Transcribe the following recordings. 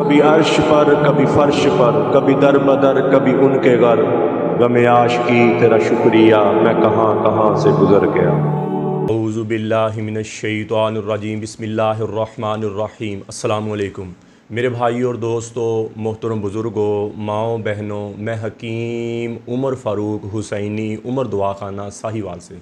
कभी अर्श पर कभी फर्श पर, कभी दर बदर कभी उनके घर। गमे आशिकी तेरा शुक्रिया, मैं कहाँ कहाँ से गुज़र गया। औज़ु बिल्लाहि मिनश शैतानिर रजीम, बिस्मिल्लाहिर्रहमानिर रहीम। अस्सलामु अलैकुम मेरे भाई और दोस्तों, मोहतरम बुज़ुर्गों, माओ बहनों, मैं हकीम उमर फ़ारूक हुसैनी उमर दुआ खाना साहिवाल से।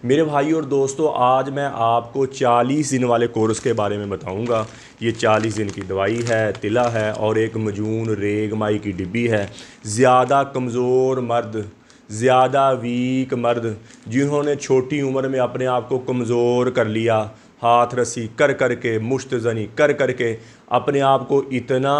मेरे भाई और दोस्तों, आज मैं आपको 40 दिन वाले कोर्स के बारे में बताऊंगा। ये 40 दिन की दवाई है, तिला है और एक मजून रेगमाई की डिब्बी है। ज़्यादा कमज़ोर मर्द, ज़्यादा वीक मर्द, जिन्होंने छोटी उम्र में अपने आप को कमज़ोर कर लिया, हाथ रस्सी कर कर के, मुश्तज़नी कर कर के अपने आप को इतना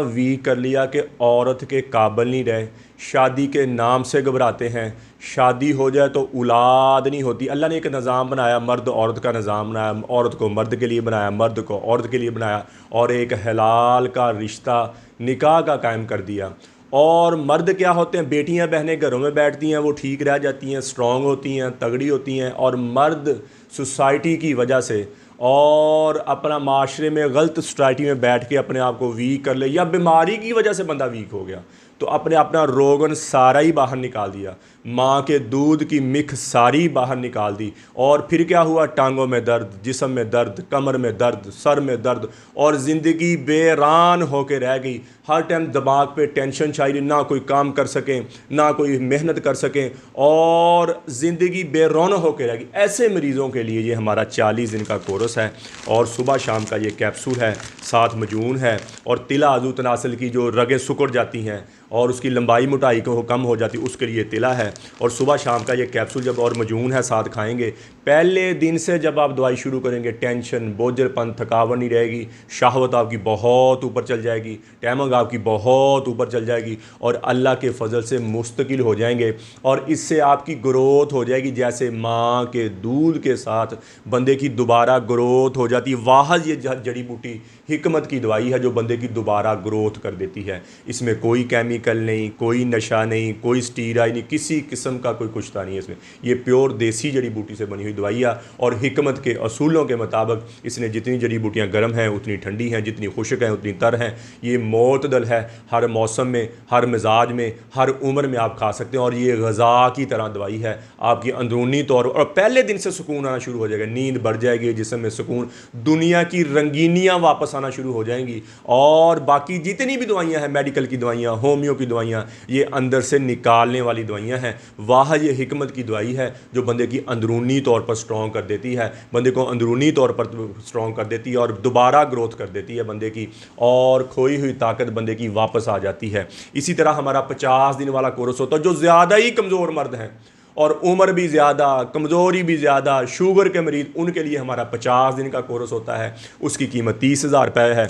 वीक कर लिया कि औरत के काबिल नहीं रहे, शादी के नाम से घबराते हैं। शादी हो जाए तो औलाद नहीं होती। अल्लाह ने एक निज़ाम बनाया, मर्द औरत का निज़ाम बनाया, औरत को मर्द के लिए बनाया, मर्द को औरत के लिए बनाया और एक हलाल का रिश्ता निकाह का कायम कर दिया। और मर्द क्या होते हैं, बेटियां बहनें घरों में बैठती हैं, वो ठीक रह जाती हैं, स्ट्रॉन्ग होती हैं, तगड़ी होती हैं। और मर्द सोसाइटी की वजह से और अपना माशरे में गलत सोसाइटी में बैठ के अपने आप को वीक कर ले, या बीमारी की वजह से बंदा वीक हो गया तो अपने अपना रोगन सारा ही बाहर निकाल दिया, माँ के दूध की मिख सारी बाहर निकाल दी। और फिर क्या हुआ, टांगों में दर्द, जिस्म में दर्द, कमर में दर्द, सर में दर्द और ज़िंदगी बेरान होकर रह गई। हर टाइम दिमाग पे टेंशन चाहिए, ना कोई काम कर सकें, ना कोई मेहनत कर सकें और ज़िंदगी बेरौन होकर रह गई। ऐसे मरीज़ों के लिए ये हमारा 40 दिन का कोर्स है और सुबह शाम का ये कैप्सूल है, साथ मजून है और तिला आजू तनासल की जो रगें सुकड़ जाती हैं और उसकी लंबाई मोटाई को कम हो जाती है, उसके लिए तिला है। और सुबह शाम का ये कैप्सूल जब और मजून है साथ खाएंगे, पहले दिन से जब आप दवाई शुरू करेंगे टेंशन, बोझलपन, थकावट नहीं रहेगी, शहवत आपकी बहुत ऊपर चल जाएगी, टैमंग आपकी बहुत ऊपर चल जाएगी और अल्लाह के फजल से मुस्तकिल हो जाएंगे। और इससे आपकी ग्रोथ हो जाएगी, जैसे माँ के दूध के साथ बंदे की दोबारा ग्रोथ हो जाती है। वाहज ये जड़ी बूटी हिकमत की दवाई है जो बंदे की दोबारा ग्रोथ कर देती है। इसमें कोई केमिकल नहीं, कोई नशा नहीं, कोई स्टीराइड नहीं, किसी किस्म का कोई कुछता नहीं है इसमें। ये प्योर देसी जड़ी बूटी से बनी हुई दवाइयाँ और हिकमत के असूलों के मुताबिक इसने जितनी जड़ी बूटियाँ गर्म हैं उतनी ठंडी हैं, जितनी खुश्क हैं उतनी तर हैं। ये मोतदल है, हर मौसम में, हर मिजाज में, हर उम्र में आप खा सकते हैं और ये गज़ा की तरह दवाई है। आपकी अंदरूनी तौर और पहले दिन से सुकून आना शुरू हो जाएगा, नींद बढ़ जाएगी, जिस्म में सुकून, दुनिया की रंगीनियाँ वापस आना शुरू हो जाएंगी। और बाकी जितनी भी दवाइयाँ हैं, मेडिकल की दवाइयाँ, होम्यो की दवाइयाँ, ये अंदर से निकालने वाली दवाइयाँ हैं। वाह ये हिकमत की दवाई है जो बंदे की अंदरूनी तौर पर स्ट्रॉन्ग कर देती है, बंदे को अंदरूनी तौर पर स्ट्रॉन्ग कर देती है और दोबारा ग्रोथ कर देती है बंदे की, और खोई हुई ताकत बंदे की वापस आ जाती है। इसी तरह हमारा 50 दिन वाला कोर्स होता है। जो ज़्यादा ही कमज़ोर मर्द हैं और उम्र भी ज़्यादा, कमज़ोरी भी ज़्यादा, शुगर के मरीज़, उनके लिए हमारा 50 दिन का कोर्स होता है। उसकी कीमत 30,000 रुपये है।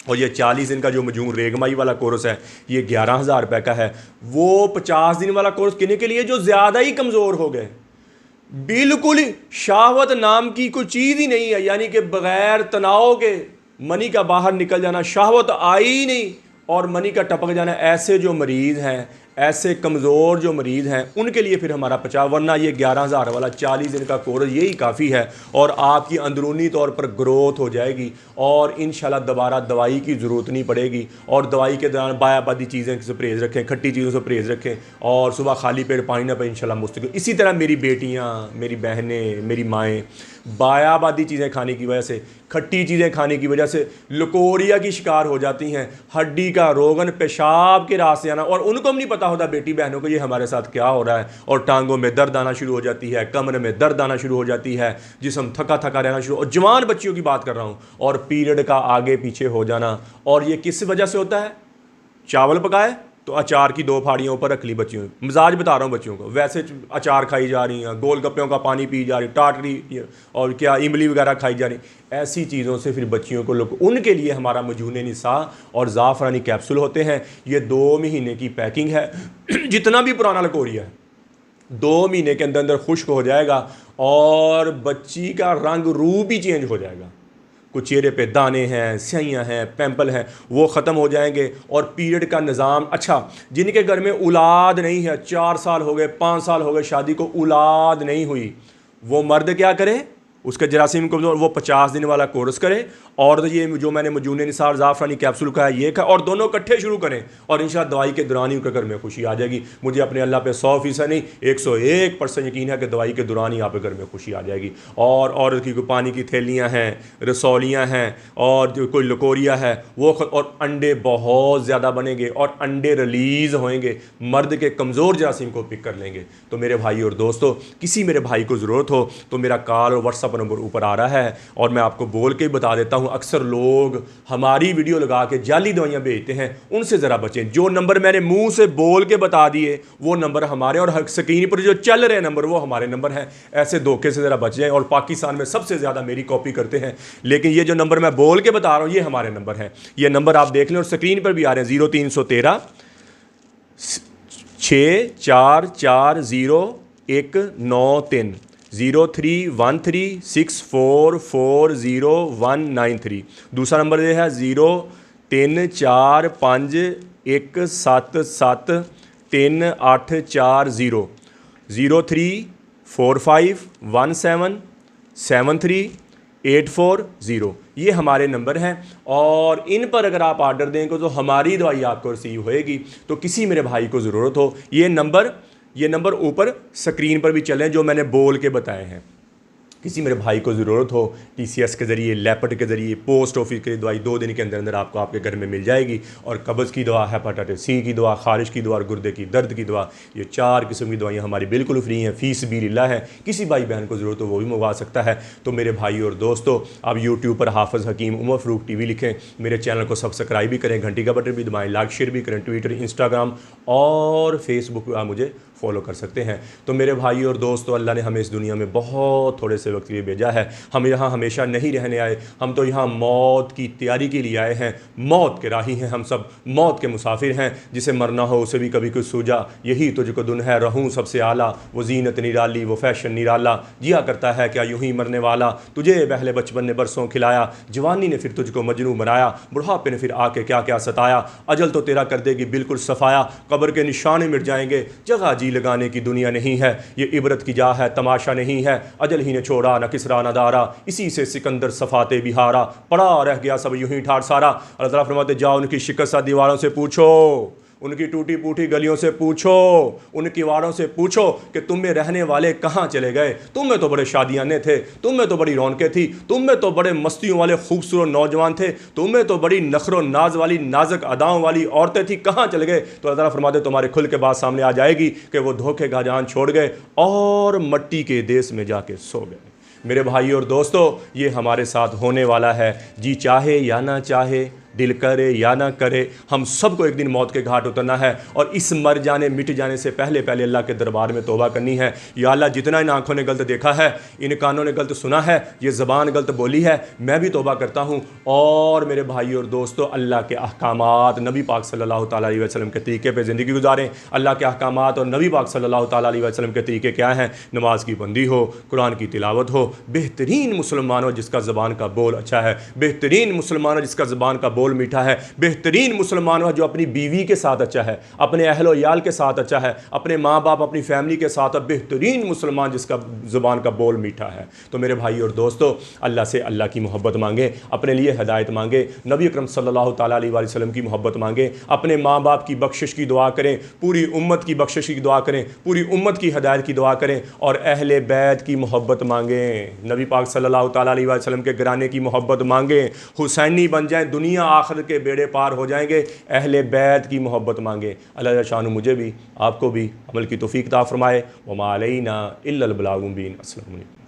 और ये 40 दिन का जो मजून रेगमाई वाला कोर्स है ये 11,000 रुपये का है। वो 50 दिन वाला कोर्स किन्हीं के लिए जो ज़्यादा ही कमज़ोर हो गए, बिल्कुल ही शहावत नाम की कोई चीज़ ही नहीं है, यानी कि बग़ैर तनाव के मनी का बाहर निकल जाना, शहावत आई ही नहीं और मनी का टपक जाना। ऐसे जो मरीज़ हैं, ऐसे कमज़ोर जो मरीज़ हैं, उनके लिए फिर हमारा 50, वरना ये 11,000 वाला 40 दिन का कोर्स यही काफ़ी है और आपकी अंदरूनी तौर पर ग्रोथ हो जाएगी और इंशाल्लाह दोबारा दवाई की ज़रूरत नहीं पड़ेगी। और दवाई के दौरान बायाबादी चीज़ें से परहेज़ रखें, खट्टी चीज़ों से परहेज़ रखें और सुबह खाली पेट पानी ना पे, इंशाल्लाह मुस्तकिल। इसी तरह मेरी बेटियाँ, मेरी बहनें, मेरी माएँ बायाबादी चीज़ें खाने की वजह से, खट्टी चीज़ें खाने की वजह से लकोरिया की शिकार हो जाती हैं, हड्डी का रोगन, पेशाब के रास्ते आना, और उनको भी नहीं पता होता बेटी बहनों को ये हमारे साथ क्या हो रहा है। और टांगों में दर्द आना शुरू हो जाती है, कमर में दर्द आना शुरू हो जाती है, जिस्म थका थका रहना शुरू, और जवान बच्चियों की बात कर रहा हूँ, और पीरियड का आगे पीछे हो जाना। और ये किस वजह से होता है? चावल पकाए तो अचार की 2 फाड़ियाँ ऊपर रख ली बच्चियों, मजाज बता रहा हूँ बच्चियों को, वैसे अचार खाई जा रही हैं, गोलगप्पों का पानी पी जा रही, टाटरी और क्या इमली वगैरह खाई जा रही। ऐसी चीज़ों से फिर बच्चियों को लोग, उनके लिए हमारा मजून निसा और ज़ाफ़रानी कैप्सूल होते हैं। ये 2 महीने की पैकिंग है। जितना भी पुराना लकोरिया है 2 महीने के अंदर अंदर खुश्क हो जाएगा और बच्ची का रंग रूप ही चेंज हो जाएगा। कुछ चेहरे पे दाने हैं, स्याहियाँ हैं, पिंपल हैं, वो ख़त्म हो जाएंगे। और पीरियड का निज़ाम, अच्छा जिनके घर में औलाद नहीं है, 4 साल हो गए, 5 साल हो गए शादी को, औलाद नहीं हुई, वो मर्द क्या करे? उसके जरासीम कमज़ोर वो 50 दिन वाला कोर्स करे, और ये जो मैंने मजून निसार ज़ाफ़रानी कैप्सूल का है ये खाए, और दोनों इकट्ठे शुरू करें, और इंशाअल्लाह दवाई के दौरान ही उनके घर में खुशी आ जाएगी। मुझे अपने अल्लाह पे 100% नहीं 101% यकीन है कि दवाई के दौरान ही आपके घर में खुशी आ जाएगी। और की कोई पानी की थैलियाँ हैं, रसौलियाँ हैं, और जो कोई लकोरिया है वो, और अंडे बहुत ज़्यादा बनेंगे और अंडे रिलीज़ होंगे, मर्द के कमज़ोर जरासीम को पिक कर लेंगे। तो मेरे भाई और दोस्तों, किसी मेरे भाई को ज़रूरत हो तो मेरा कॉल और व्हाट्सअप नंबर ऊपर आ रहा है, और मैं आपको बोल के बता देता हूँ। अक्सर लोग हमारी वीडियो लगा के जाली दवाइयाँ भेजते हैं, उनसे ज़रा बचें। जो नंबर मैंने मुंह से बोल के बता दिए वो नंबर हमारे, और स्क्रीन पर जो चल रहे नंबर वो हमारे नंबर हैं। ऐसे धोखे से ज़रा बच जाएं। और पाकिस्तान में सबसे ज़्यादा मेरी कॉपी करते हैं, लेकिन ये जो नंबर मैं बोल के बता रहा हूँ ये हमारे नंबर हैं। ये नंबर आप देख लें, और स्क्रीन पर भी आ रहे हैं 0313 6440 031364400193। दूसरा नंबर ये है 0345177380 0345177380। ये हमारे नंबर हैं, और इन पर अगर आप आर्डर देंगे तो हमारी दवाई आपको रिसीव होएगी। तो किसी मेरे भाई को ज़रूरत हो, ये नंबर ऊपर स्क्रीन पर भी चलें जो मैंने बोल के बताए हैं। किसी मेरे भाई को ज़रूरत हो, TCS के ज़रिए, लेपर्ट के ज़रिए, पोस्ट ऑफिस की दवाई 2 दिन के अंदर अंदर आपको आपके घर में मिल जाएगी। और कब्ज़ की दवा, हेपेटाइटिस C की दवा, खारिश की दवा और गुर्दे की दर्द की दवा, ये 4 किस्म की दवाइयाँ हमारी बिल्कुल फ्री हैं, फ़ीस भी लिल्लाह है। किसी भाई बहन को ज़रूरत हो वो भी मंगवा सकता है। तो मेरे भाई और दोस्तों, आप यूट्यूब पर हाफ़िज़ हकीम उमर फ़ारूक TV लिखें, मेरे चैनल को सब्सक्राइब भी करें, घंटी का बटन भी दबाएँ, लाइक शेयर भी करें। ट्विटर, इंस्टाग्राम और फेसबुक पर आप मुझे फॉलो कर सकते हैं। तो मेरे भाई और दोस्तों, अल्लाह ने हमें इस दुनिया में बहुत थोड़े से वक्त के लिए भेजा है। हम यहाँ हमेशा नहीं रहने आए, हम तो यहाँ मौत की तैयारी के लिए आए हैं। मौत के राही हैं हम सब, मौत के मुसाफिर हैं। जिसे मरना हो उसे भी कभी कुछ सूझा, यही तुझको दुन है रहूँ सबसे आला। वो जीनत निराली, वो फैशन निराला, जिया करता है क्या यूं ही मरने वाला। तुझे पहले बचपन ने बरसों खिलाया, जवानी ने फिर तुझको मजनू बनाया, बुढ़ापे ने फिर आके क्या क्या सताया। अजल तो तेरा कर देगी बिल्कुल सफाया, कब्र के निशाने मिट जाएंगे, जगह जी लगाने की दुनिया नहीं है। ये इबरत की जा है, तमाशा नहीं है। अजल ही ने छोड़ा न किसरा न दारा, इसी से सिकंदर सफाते बिहारा। पड़ा रह गया सब यूं ही ठाड़ सारा। अल्लाह ताला फरमाते जाओ उनकी शिकस्त दीवारों से पूछो, उनकी टूटी फूटी गलियों से पूछो, उनकी वारों से पूछो कि तुम में रहने वाले कहाँ चले गए। तुम में तो बड़े शादियाने थे, तुम में तो बड़ी रौनकें थी, तुम में तो बड़े मस्तियों वाले खूबसूरत नौजवान थे, तुम में तो बड़ी नखरो नाज वाली नाजुक अदाओं वाली औरतें थी, कहाँ चले गए। तो अल्लाह फरमाते तुम्हारे खुल के बात सामने आ जाएगी कि वो धोखे का जान छोड़ गए और मट्टी के देश में जाके सो गए। मेरे भाई और दोस्तों, ये हमारे साथ होने वाला है। जी चाहे या ना चाहे, दिल करे या ना करे, हम सबको एक दिन मौत के घाट उतरना है। और इस मर जाने मिट जाने से पहले पहले अल्लाह के दरबार में तौबा करनी है। या अल्लाह, जितना इन आँखों ने गलत देखा है, इन कानों ने गलत सुना है, ये ज़बान गलत बोली है, मैं भी तौबा करता हूँ। और मेरे भाई और दोस्तों, अल्लाह के अहकामात, नबी पाक सल्लल्लाहु ताला अलैहि वसल्लम के तरीके पर ज़िंदगी गुजारें। अल्लाह के अहकामात और नबी पाक सल्लल्लाहु ताला अलैहि वसल्लम के तरीके क्या हैं? नमाज की बंदी हो, कुरान की तिलावत हो, बेहतरीन मुसलमान हो जिसका ज़बान का बोल अच्छा है, बेहतरीन मुसलमान हो जिसका ज़बान का बोल मीठा है, बेहतरीन मुसलमान हो जो अपनी बीवी के साथ अच्छा है, अपने अहलो याल के साथ अच्छा है, अपने माँ बाप अपनी फैमिली के साथ, बेहतरीन मुसलमान जिसका ज़ुबान का बोल मीठा है। तो मेरे भाई और दोस्तों, अल्लाह से अल्लाह की मोहब्बत मांगे, अपने लिए हिदायत मांगे, नबी अकरम सल्लल्लाहु ताला अलैहि वसल्लम की मोहब्बत मांगे, अपने माँ बाप की बख्शिश की दुआ करें, पूरी उम्मत की बख्शिश की दुआ करें, पूरी उम्मत की हिदायत की दुआ करें, और अहले बैत की मोहब्बत मांगें, नबी पाक सल्लल्लाहु ताला अलैहि वसल्लम के घराने की मोहब्बत मांगें, हुसैनी बन जाएं, दुनिया आखिर के बेड़े पार हो जाएंगे। अहले बैत की मोहब्बत मांगे। अल्लाह शान मुझे भी आपको भी अमल की तौफीक अता फरमाए। वमा अलैना इल्लल बलागुल मुबीन। अस्सलामु अलैकुम।